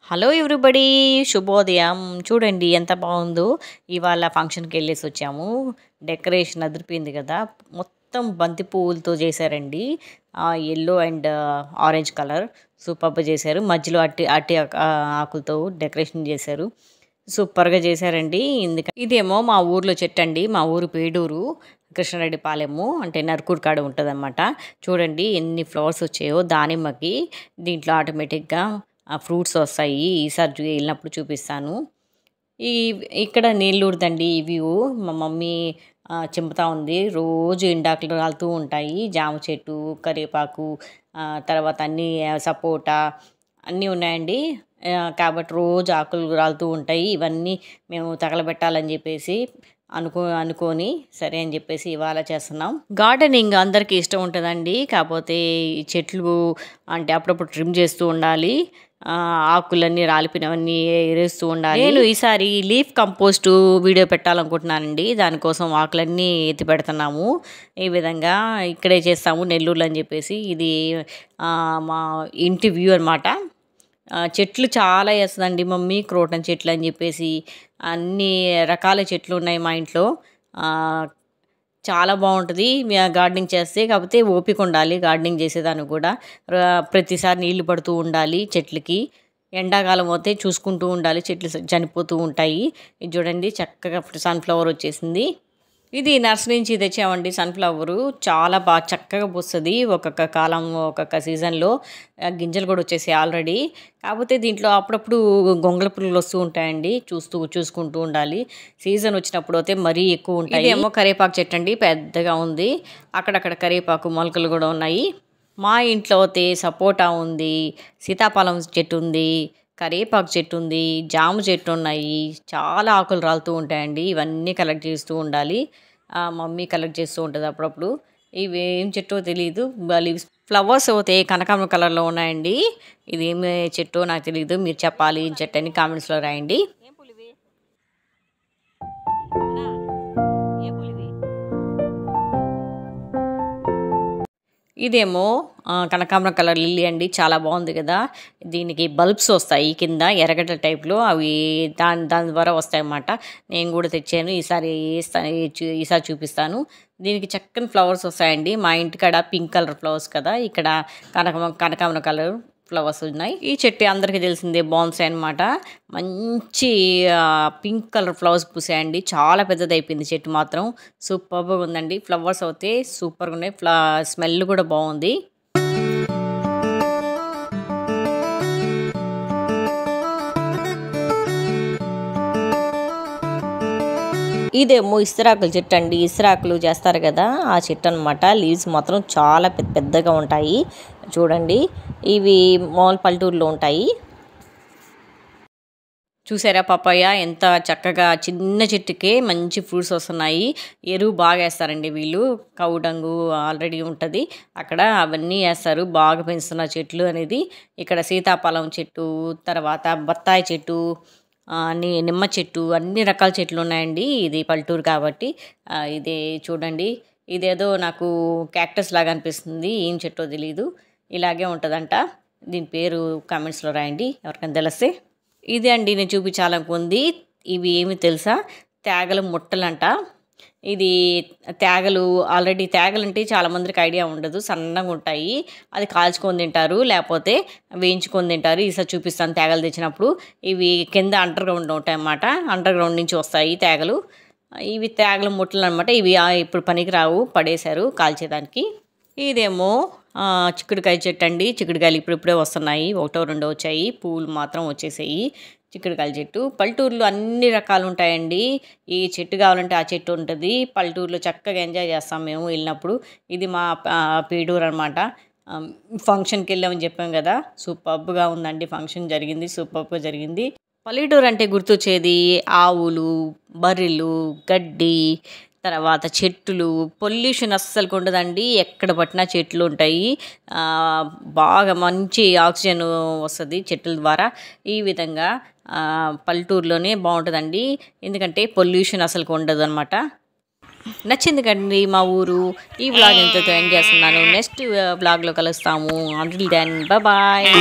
Hello everybody శుభోదయం. చూడండి ఎంత బాగుందో. ఇవాళ ఫంక్షన్కి వెళ్ళేసి వచ్చాము. డెకరేషన్ అదిరిపోయింది కదా. మొత్తం బంతి పువ్వులతో చేశారండి. ఎల్లో అండ్ ఆరెంజ్ కలర్ సూపర్గా చేశారు. మధ్యలో అట్టి అట్టి ఆకులతో డెకరేషన్ చేశారు. సూపర్గా చేశారండి. ఇదేమో మా ఊర్లో చెట్టు అండి. మా ఊరు పేడూరు, కృష్ణారెడ్డి పాలెము, అంటే నరుకూరు కాడ ఉంటుంది అన్నమాట. చూడండి ఎన్ని ఫ్లవర్స్ వచ్చాయో దానిమ్మకి. దీంట్లో ఆటోమేటిక్గా ఫ్రూట్స్ వస్తాయి. ఈసారి వెళ్ళినప్పుడు చూపిస్తాను. ఈ ఇక్కడ నీళ్ళూరుదండి ఈ వ్యూ. మా మమ్మీ చింపుతా ఉంది. రోజు ఎండాకులు రాలుతూ ఉంటాయి. జామ చెట్టు, కరివేపాకు, తర్వాత అన్నీ సపోటా అన్నీ ఉన్నాయండి. కాబట్టి రోజు ఆకులు రాలుతూ ఉంటాయి. ఇవన్నీ మేము తగలబెట్టాలని చెప్పేసి అనుకొని సరే అని చెప్పేసి ఇవాళ చేస్తున్నాం. గార్డెనింగ్ అందరికీ ఇష్టం ఉంటుందండి. కాకపోతే ఈ చెట్లు అంటే అప్పుడప్పుడు ట్రిమ్ చేస్తూ ఉండాలి. ఆకులన్నీ రాలిపోయినవన్నీ ఎరేస్తూ ఉండాలి. నేను ఈసారి లీఫ్ కంపోస్ట్ వీడియో పెట్టాలనుకుంటున్నానండి. దానికోసం ఆకులన్నీ ఎత్తి పెడుతున్నాము. ఈ విధంగా ఇక్కడే చేస్తాము నెల్లూరులో అని చెప్పేసి. ఇది మా ఇంటి వ్యూ అనమాట. చెట్లు చాలా వేస్తుందండి మమ్మీ. క్రోటన్ చెట్లు అని చెప్పేసి అన్ని రకాల చెట్లు ఉన్నాయి మా ఇంట్లో. చాలా బాగుంటుంది గార్డెనింగ్ చేస్తే. కాకపోతే ఓపిక ఉండాలి గార్డెనింగ్ చేసేదానికి కూడా. ప్రతిసారి నీళ్లు పడుతూ ఉండాలి చెట్లకి. ఎండాకాలం అయితే చూసుకుంటూ ఉండాలి, చెట్లు చనిపోతూ ఉంటాయి. ఇది చూడండి చక్కగా సన్ఫ్లవర్ వచ్చేసింది. ఇది నర్సరీ నుంచి తెచ్చామండి. సన్ఫ్లవరు చాలా బాగా చక్కగా పూస్తుంది. ఒక్కొక్క కాలం ఒక్కొక్క సీజన్లో గింజలు కూడా వచ్చేసాయి ఆల్రెడీ. కాకపోతే దీంట్లో అప్పుడప్పుడు గొంగళ పురుగులు వస్తూ ఉంటాయండి. చూసుకుంటూ ఉండాలి. సీజన్ వచ్చినప్పుడు అయితే మరీ ఎక్కువ ఉంటాయి. ఇదేమో కరివేపాకు చెట్టు అండి, పెద్దగా ఉంది. అక్కడక్కడ కరివేపాకు మొలకలు కూడా ఉన్నాయి. మా ఇంట్లో అయితే సపోటా ఉంది, సీతాఫలం చెట్టు ఉంది, కరివేపాకు చెట్టు ఉంది, జామ చెట్టు ఉన్నాయి. చాలా ఆకులు రాలుతూ ఉంటాయండి. ఇవన్నీ కలెక్ట్ చేస్తూ ఉండాలి. మమ్మీ కలెక్ట్ చేస్తూ ఉంటుంది అప్పుడప్పుడు. ఇవి ఏం చెట్టో తెలియదు. ఫ్లవర్స్ అయితే కనకాంబరం కలర్లో ఉన్నాయండి. ఇది ఏమి చెట్టో నాకు తెలియదు. మీరు చెప్పాలి ఏం చెట్టు అని కామెంట్స్లో రాయండి. ఇదేమో కనకాంబరం కలర్ లిల్లీ అండి. చాలా బాగుంది కదా. దీనికి బల్బ్స్ వస్తాయి కింద ఎర్రగడ్డ టైప్లో. అవి దాని ద్వారా వస్తాయన్నమాట. నేను కూడా తెచ్చాను. ఈసారి చూపిస్తాను. దీనికి చక్కని ఫ్లవర్స్ వస్తాయండి. మా ఇంటికాడ పింక్ కలర్ ఫ్లవర్స్ కదా, ఇక్కడ కనకాంబరం కలర్ ఫ్లవర్స్ ఉన్నాయి. ఈ చెట్టు అందరికీ తెలిసిందే, బాన్సాయ్ అనమాట. మంచి పింక్ కలర్ ఫ్లవర్స్ పూసాయండి. చాలా పెద్దది అయిపోయింది చెట్టు మాత్రం. సూపర్గా ఉందండి. ఫ్లవర్స్ అయితే సూపర్గా ఉన్నాయి. స్మెల్ కూడా బాగుంది. ఇదేమో ఇస్తరాకుల చెట్టు అండి. ఇస్తరాకులు చేస్తారు కదా ఆ చెట్టు అనమాట. లీవ్స్ మాత్రం చాలా పెద్దగా ఉంటాయి. చూడండి ఇవి మామూలు పల్లెటూరులో ఉంటాయి. చూసారా పపాయ ఎంత చక్కగా చిన్న చెట్టుకే మంచి ఫ్రూట్స్ వస్తున్నాయి. ఎరువు బాగా వేస్తారండి వీళ్ళు. కౌడంగు ఆల్రెడీ ఉంటుంది అక్కడ, అవన్నీ వేస్తారు. బాగా పెంచుతున్న చెట్లు అనేది. ఇక్కడ సీతాఫలం చెట్టు, తర్వాత బత్తాయి చెట్టు, నిమ్మ చెట్టు, అన్ని రకాల చెట్లు ఉన్నాయండి. ఇది పల్లెటూరు కాబట్టి. ఇది చూడండి, ఇదేదో నాకు క్యాక్టస్ లాగా అనిపిస్తుంది. ఏం చెట్టో తెలీదు. ఇలాగే ఉంటుందంట. దీని పేరు కామెంట్స్లో రాయండి ఎవరికైనా తెలిస్తే. ఇదే అండి నేను చూపించాలనుకుంది. ఇవి ఏమి తెలుసా, తేగల ముట్టలంట. ఇది తేగలు ఆల్రెడీ తేగలంటే చాలామందికి ఐడియా ఉండదు. సన్నగా ఉంటాయి. అది కాల్చుకొని తింటారు, లేకపోతే వేయించుకొని తింటారు. ఈసారి చూపిస్తాను తేగలు తెచ్చినప్పుడు. ఇవి కింద అండర్ గ్రౌండ్ ఉంటాయి అన్నమాట. అండర్ గ్రౌండ్ నుంచి వస్తాయి తేగలు. ఇవి తేగల ముట్టలు అనమాట. ఇవి ఇప్పుడు పనికి రావు, పడేశారు కాల్చేదానికి. ఇదేమో చిక్కుడుకాయ చెట్టు అండి. చిక్కుడుకాయలు ఇప్పుడిప్పుడే వస్తున్నాయి. ఒకటో రెండో వచ్చాయి. పూలు మాత్రం వచ్చేసాయి. చిక్కుడుకాయల చెట్టు పల్లెటూరులో అన్ని రకాలు ఉంటాయండి. ఈ చెట్టు కావాలంటే ఆ చెట్టు ఉంటుంది. పల్లెటూరులో చక్కగా ఎంజాయ్ చేస్తాం మేము వెళ్ళినప్పుడు. ఇది మా పేడూరు అనమాట. ఫంక్షన్కి వెళ్ళామని చెప్పాం కదా. సూపర్గా ఉందండి. ఫంక్షన్ జరిగింది, సూపర్గా జరిగింది. పల్లెటూరు అంటే గుర్తొచ్చేది ఆవులు, బర్రెలు, గడ్డి, తర్వాత చెట్లు. పొల్యూషన్ అస్సలు ఉండదండి. ఎక్కడ పట్టినా చెట్లు ఉంటాయి. బాగా మంచి ఆక్సిజన్ వస్తుంది చెట్ల ద్వారా. ఈ విధంగా పల్లెటూరులోనే బాగుంటుందండి. ఎందుకంటే పొల్యూషన్ అసలు ఉండదు అనమాట. నచ్చింది కండి మా ఊరు. ఈ వ్లాగ్ ఎంతో ఎండ్ చేస్తున్నాను. నెక్స్ట్ వ్లాగ్లో కలుస్తాము. Until then bye.